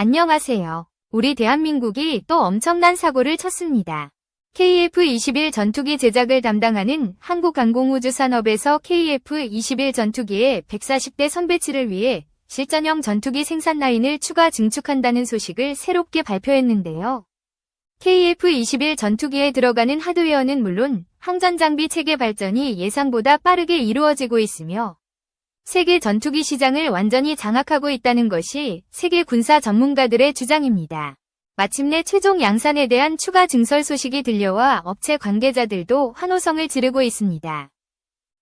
안녕하세요. 우리 대한민국이 또 엄청난 사고를 쳤습니다. KF-21 전투기 제작을 담당하는 한국항공우주산업에서 KF-21 전투기의 140대 선배치를 위해 실전형 전투기 생산 라인을 추가 증축한다는 소식을 새롭게 발표했는데요. KF-21 전투기에 들어가는 하드웨어는 물론 항전장비 체계 발전이 예상보다 빠르게 이루어지고 있으며 세계 전투기 시장을 완전히 장악하고 있다는 것이 세계 군사 전문가들의 주장입니다. 마침내 최종 양산에 대한 추가 증설 소식이 들려와 업체 관계자들도 환호성을 지르고 있습니다.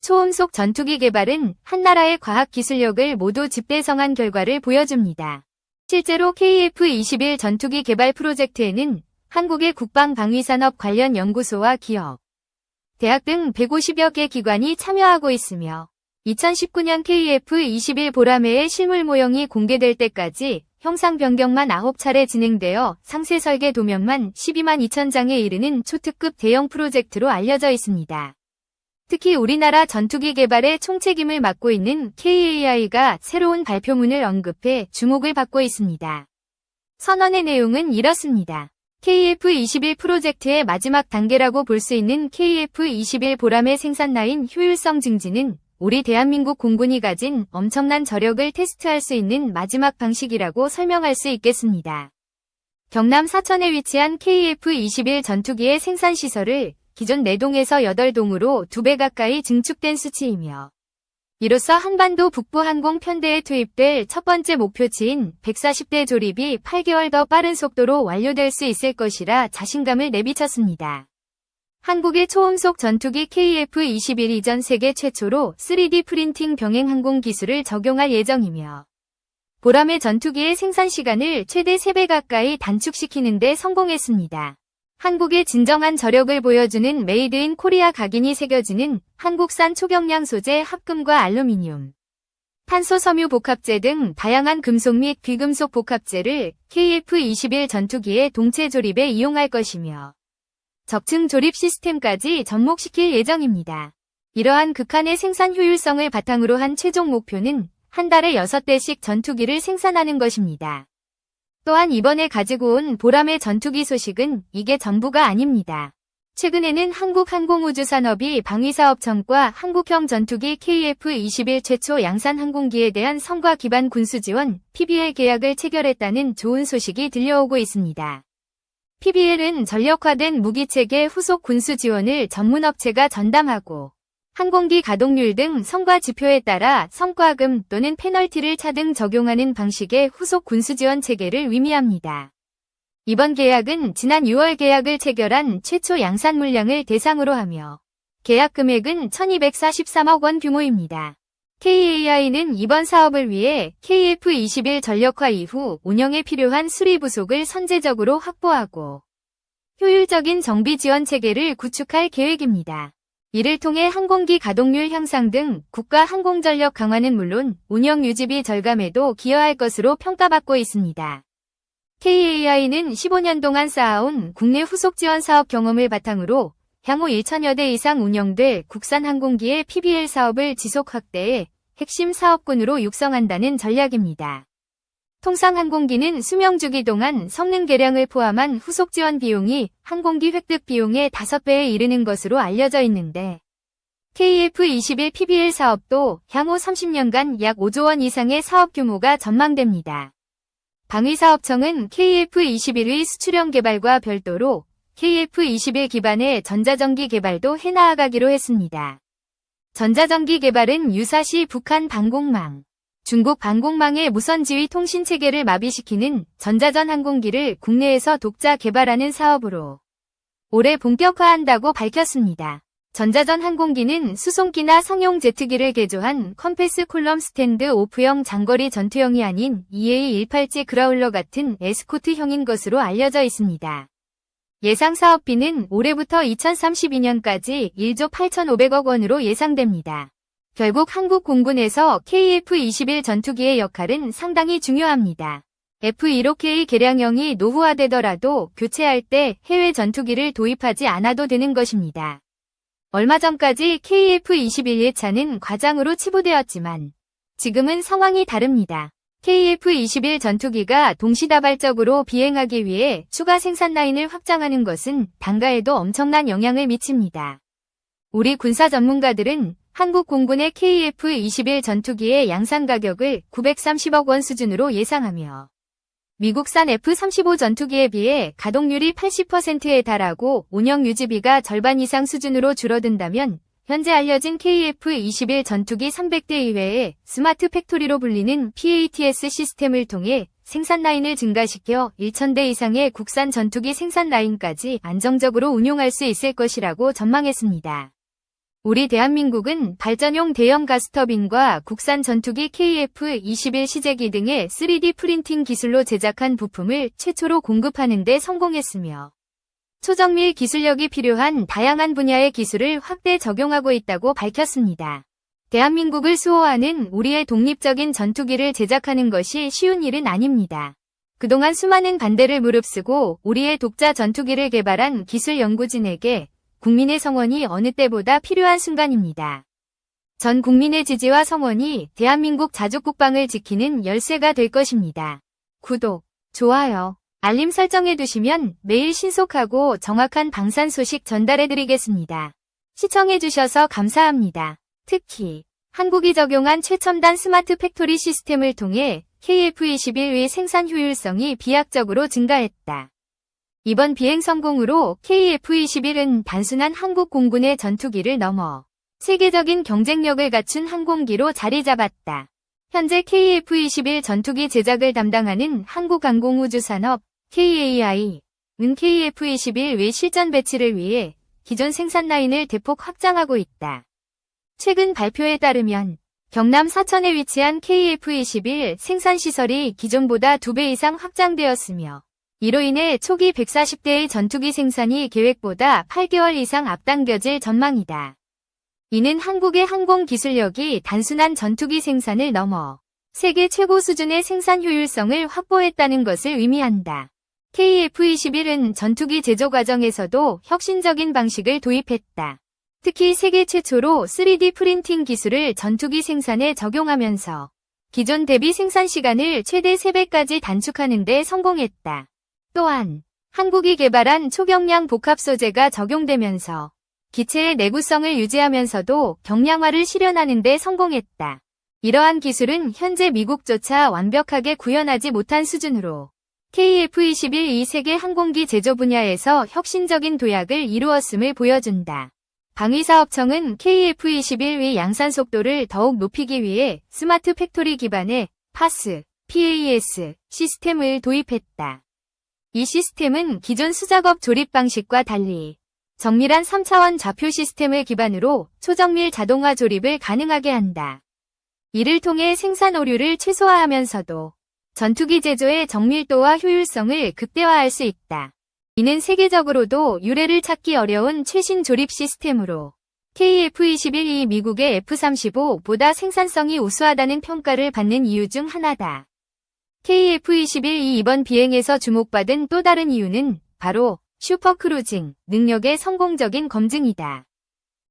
초음속 전투기 개발은 한 나라의 과학 기술력을 모두 집대성한 결과를 보여줍니다. 실제로 KF-21 전투기 개발 프로젝트에는 한국의 국방방위산업 관련 연구소와 기업, 대학 등 150여 개 기관이 참여하고 있으며 2019년 KF-21 보라매의 실물 모형이 공개될 때까지 형상 변경만 9차례 진행되어 상세 설계 도면만 12만 2천 장에 이르는 초특급 대형 프로젝트로 알려져 있습니다. 특히 우리나라 전투기 개발의 총책임을 맡고 있는 KAI가 새로운 발표문을 언급해 주목을 받고 있습니다. 선언의 내용은 이렇습니다. KF-21 프로젝트의 마지막 단계라고 볼 수 있는 KF-21 보라매 생산 라인 효율성 증진은 우리 대한민국 공군이 가진 엄청난 저력을 테스트할 수 있는 마지막 방식이라고 설명할 수 있겠습니다. 경남 사천에 위치한 KF-21 전투기의 생산시설을 기존 4동에서 8동으로 2배 가까이 증축된 수치이며 이로써 한반도 북부 항공 편대에 투입될 첫 번째 목표치인 140대 조립이 8개월 더 빠른 속도로 완료될 수 있을 것이라 자신감을 내비쳤습니다. 한국의 초음속 전투기 KF-21 이전 세계 최초로 3D 프린팅 병행 항공 기술을 적용할 예정이며 보라매 전투기의 생산 시간을 최대 3배 가까이 단축시키는 데 성공했습니다. 한국의 진정한 저력을 보여주는 메이드 인 코리아 각인이 새겨지는 한국산 초경량 소재 합금과 알루미늄, 탄소 섬유 복합재 등 다양한 금속 및 비금속 복합재를 KF-21 전투기의 동체 조립에 이용할 것이며 적층 조립 시스템까지 접목시킬 예정입니다. 이러한 극한의 생산 효율성을 바탕으로 한 최종 목표는 한 달에 6대씩 전투기를 생산하는 것입니다. 또한 이번에 가지고 온 보라매 전투기 소식은 이게 전부가 아닙니다. 최근에는 한국항공우주산업이 방위사업청과 한국형 전투기 KF-21 최초 양산 항공기에 대한 성과 기반 군수지원 PBL 계약을 체결했다는 좋은 소식이 들려오고 있습니다. PBL은 전력화된 무기체계 후속 군수 지원을 전문업체가 전담하고 항공기 가동률 등 성과 지표에 따라 성과금 또는 페널티를 차등 적용하는 방식의 후속 군수 지원 체계를 의미합니다. 이번 계약은 지난 6월 계약을 체결한 최초 양산 물량을 대상으로 하며 계약 금액은 1,243억 원 규모입니다. KAI는 이번 사업을 위해 KF-21 전력화 이후 운영에 필요한 수리 부속을 선제적으로 확보하고 효율적인 정비 지원 체계를 구축할 계획입니다. 이를 통해 항공기 가동률 향상 등 국가 항공전력 강화는 물론 운영 유지비 절감에도 기여할 것으로 평가받고 있습니다. KAI는 15년 동안 쌓아온 국내 후속 지원 사업 경험을 바탕으로 향후 1,000여 대 이상 운영될 국산 항공기의 PBL 사업을 지속 확대해 핵심 사업군으로 육성한다는 전략입니다. 통상 항공기는 수명 주기 동안 성능 개량을 포함한 후속 지원 비용이 항공기 획득 비용의 5배에 이르는 것으로 알려져 있는데 KF-21 PBL 사업도 향후 30년간 약 5조 원 이상의 사업 규모가 전망됩니다. 방위사업청은 KF-21의 수출형 개발과 별도로 KF-21 기반의 전자전기 개발도 해나가기로 했습니다. 전자전기 개발은 유사시 북한 방공망, 중국 방공망의 무선지휘 통신체계를 마비시키는 전자전 항공기를 국내에서 독자 개발하는 사업으로 올해 본격화한다고 밝혔습니다. 전자전 항공기는 수송기나 성용 제트기를 개조한 컴패스 콜럼 스탠드 오프형 장거리 전투형이 아닌 EA-18G 그라울러 같은 에스코트형인 것으로 알려져 있습니다. 예상 사업비는 올해부터 2032년까지 1조 8,500억 원으로 예상됩니다. 결국 한국 공군에서 KF-21 전투기의 역할은 상당히 중요합니다. F-15K 개량형이 노후화되더라도 교체할 때 해외 전투기를 도입하지 않아도 되는 것입니다. 얼마 전까지 KF-21 예차는 과장으로 치부되었지만 지금은 상황이 다릅니다. KF-21 전투기가 동시다발적으로 비행하기 위해 추가 생산 라인을 확장하는 것은 단가에도 엄청난 영향을 미칩니다. 우리 군사 전문가들은 한국 공군의 KF-21 전투기의 양산 가격을 930억 원 수준으로 예상하며 미국산 F-35 전투기에 비해 가동률이 80%에 달하고 운영 유지비가 절반 이상 수준으로 줄어든다면 현재 알려진 KF-21 전투기 300대 이외에 스마트 팩토리로 불리는 PATS 시스템을 통해 생산 라인을 증가시켜 1000대 이상의 국산 전투기 생산 라인까지 안정적으로 운용할 수 있을 것이라고 전망했습니다. 우리 대한민국은 발전용 대형 가스터빈과 국산 전투기 KF-21 시제기 등의 3D 프린팅 기술로 제작한 부품을 최초로 공급하는 데 성공했으며 초정밀 기술력이 필요한 다양한 분야의 기술을 확대 적용하고 있다고 밝혔습니다. 대한민국을 수호하는 우리의 독립적인 전투기를 제작하는 것이 쉬운 일은 아닙니다. 그동안 수많은 반대를 무릅쓰고 우리의 독자 전투기를 개발한 기술 연구진에게 국민의 성원이 어느 때보다 필요한 순간입니다. 전 국민의 지지와 성원이 대한민국 자주국방을 지키는 열쇠가 될 것입니다. 구독, 좋아요, 알림 설정해두시면 매일 신속하고 정확한 방산 소식 전달해드리겠습니다. 시청해주셔서 감사합니다. 특히 한국이 적용한 최첨단 스마트 팩토리 시스템을 통해 KF-21의 생산 효율성이 비약적으로 증가했다. 이번 비행 성공으로 KF-21은 단순한 한국 공군의 전투기를 넘어 세계적인 경쟁력을 갖춘 항공기로 자리 잡았다. 현재 KF-21 전투기 제작을 담당하는 한국항공우주산업 KAI는 KF-21 외 실전 배치를 위해 기존 생산 라인을 대폭 확장하고 있다. 최근 발표에 따르면 경남 사천에 위치한 KF-21 생산시설이 기존보다 2배 이상 확장되었으며 이로 인해 초기 140대의 전투기 생산이 계획보다 8개월 이상 앞당겨질 전망이다. 이는 한국의 항공 기술력이 단순한 전투기 생산을 넘어 세계 최고 수준의 생산 효율성을 확보했다는 것을 의미한다. KF-21은 전투기 제조 과정에서도 혁신적인 방식을 도입했다. 특히 세계 최초로 3D 프린팅 기술을 전투기 생산에 적용하면서 기존 대비 생산 시간을 최대 3배까지 단축하는 데 성공했다. 또한 한국이 개발한 초경량 복합 소재가 적용되면서 기체의 내구성을 유지하면서도 경량화를 실현하는 데 성공했다. 이러한 기술은 현재 미국조차 완벽하게 구현하지 못한 수준으로 KF-21 이 세계 항공기 제조 분야에서 혁신적인 도약을 이루었음을 보여준다. 방위사업청은 KF-21의 양산 속도를 더욱 높이기 위해 스마트 팩토리 기반의 PAS 시스템을 도입했다. 이 시스템은 기존 수작업 조립 방식과 달리 정밀한 3차원 좌표 시스템을 기반으로 초정밀 자동화 조립을 가능하게 한다. 이를 통해 생산 오류를 최소화하면서도 전투기 제조의 정밀도와 효율성을 극대화할 수 있다. 이는 세계적으로도 유례를 찾기 어려운 최신 조립 시스템으로 KF-21이 미국의 F-35보다 생산성이 우수하다는 평가를 받는 이유 중 하나다. KF-21이 이번 비행에서 주목받은 또 다른 이유는 바로 슈퍼크루징 능력의 성공적인 검증이다.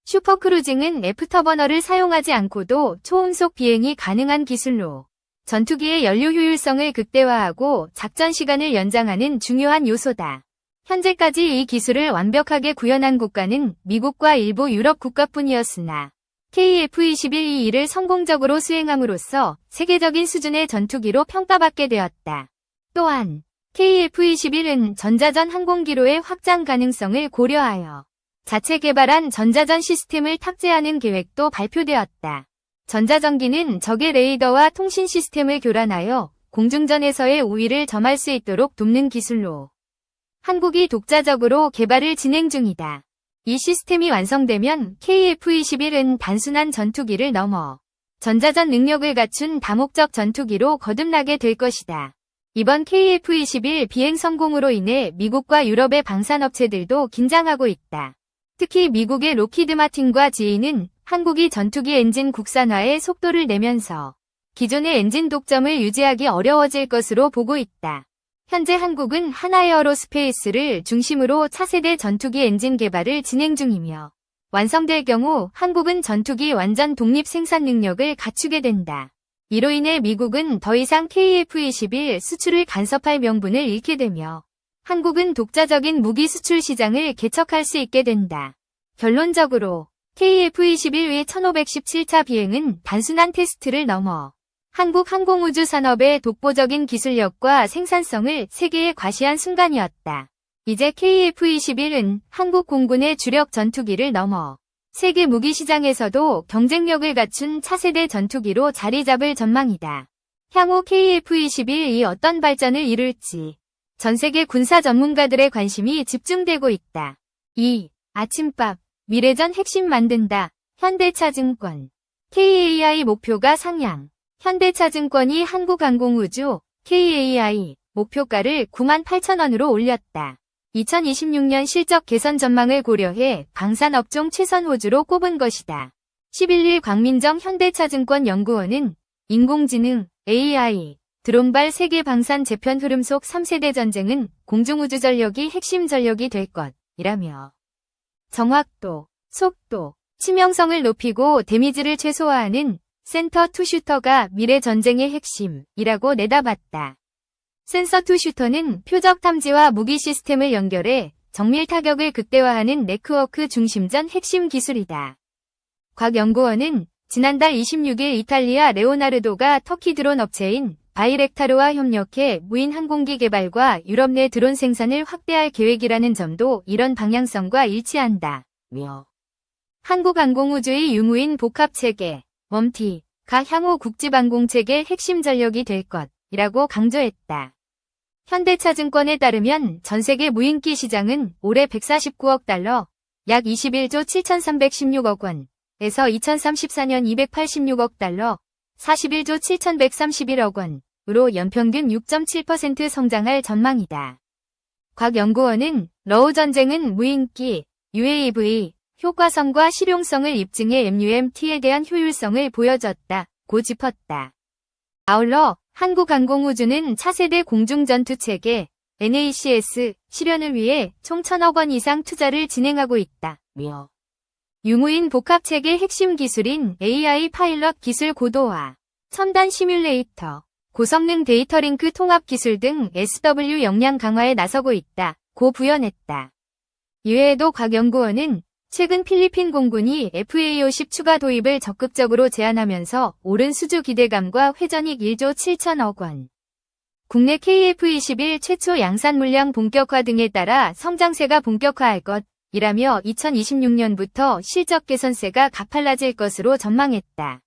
슈퍼크루징은 애프터버너를 사용하지 않고도 초음속 비행이 가능한 기술로 전투기의 연료 효율성을 극대화하고 작전 시간을 연장하는 중요한 요소다. 현재까지 이 기술을 완벽하게 구현한 국가는 미국과 일부 유럽 국가뿐이었으나 KF-21이 이를 성공적으로 수행함으로써 세계적인 수준의 전투기로 평가받게 되었다. 또한 KF-21은 전자전 항공기로의 확장 가능성을 고려하여 자체 개발한 전자전 시스템을 탑재하는 계획도 발표되었다. 전자전기는 적의 레이더와 통신 시스템을 교란하여 공중전에서의 우위를 점할 수 있도록 돕는 기술로 한국이 독자적으로 개발을 진행 중이다. 이 시스템이 완성되면 KF-21은 단순한 전투기를 넘어 전자전 능력을 갖춘 다목적 전투기로 거듭나게 될 것이다. 이번 KF-21 비행 성공으로 인해 미국과 유럽의 방산업체들도 긴장하고 있다. 특히 미국의 로키드 마틴과 GE는 한국이 전투기 엔진 국산화에 속도를 내면서 기존의 엔진 독점을 유지하기 어려워질 것으로 보고 있다. 현재 한국은 하나에어로스페이스를 중심으로 차세대 전투기 엔진 개발을 진행 중이며 완성될 경우 한국은 전투기 완전 독립 생산 능력을 갖추게 된다. 이로 인해 미국은 더 이상 KF-21 수출을 간섭할 명분을 잃게 되며 한국은 독자적인 무기 수출 시장을 개척할 수 있게 된다. 결론적으로 KF-21의 1517차 비행은 단순한 테스트를 넘어 한국 항공우주 산업의 독보적인 기술력과 생산성을 세계에 과시한 순간이었다. 이제 KF-21은 한국 공군의 주력 전투기를 넘어 세계 무기 시장에서도 경쟁력을 갖춘 차세대 전투기로 자리 잡을 전망이다. 향후 KF-21이 어떤 발전을 이룰지 전 세계 군사 전문가들의 관심이 집중되고 있다. 2. 아침밥, 미래전 핵심 만든다. 현대차증권. KAI 목표가 상향. 현대차증권이 한국항공우주 KAI 목표가를 98,000원으로 올렸다. 2026년 실적 개선 전망을 고려해 방산업종 최선 호주로 꼽은 것이다. 11일 광민정 현대차증권 연구원은 인공지능, AI, 드론발 세계 방산 재편 흐름 속 3세대 전쟁은 공중우주 전력이 핵심 전력이 될 것이라며 정확도, 속도, 치명성을 높이고 데미지를 최소화하는 센터 투 슈터가 미래 전쟁의 핵심이라고 내다봤다. 센서 투 슈터는 표적 탐지와 무기 시스템을 연결해 정밀 타격을 극대화하는 네트워크 중심전 핵심 기술이다. 곽 연구원은 지난달 26일 이탈리아 레오나르도가 터키 드론 업체인 바이렉타르와 협력해 무인 항공기 개발과 유럽 내 드론 생산을 확대할 계획이라는 점도 이런 방향성과 일치한다. 한국항공우주의 유무인 복합체계, 멈티가 향후 국지방공체계 핵심 전력이 될 것이라고 강조했다. 현대차증권에 따르면 전세계 무인기 시장은 올해 149억 달러, 약 21조 7,316억 원에서 2034년 286억 달러, 41조 7,131억 원으로 연평균 6.7% 성장할 전망이다. 곽 연구원은 러우 전쟁은 무인기, UAV, 효과성과 실용성을 입증해 MUMT에 대한 효율성을 보여줬다고 짚었다. 아울러 한국항공우주는 차세대 공중전투체계 NACS 실현을 위해 총 1,000억 원 이상 투자를 진행하고 있다. 유무인 복합체계 핵심 기술인 AI 파일럿 기술 고도화, 첨단 시뮬레이터, 고성능 데이터 링크 통합 기술 등 SW 역량 강화에 나서고 있다고 부연했다. 이외에도 곽 연구원은 최근 필리핀 공군이 FA-50 추가 도입을 적극적으로 제안하면서 오른 수주 기대감과 회전익 1조 7천억 원, 국내 KF-21 최초 양산 물량 본격화 등에 따라 성장세가 본격화할 것이라며 2026년부터 실적 개선세가 가팔라질 것으로 전망했다.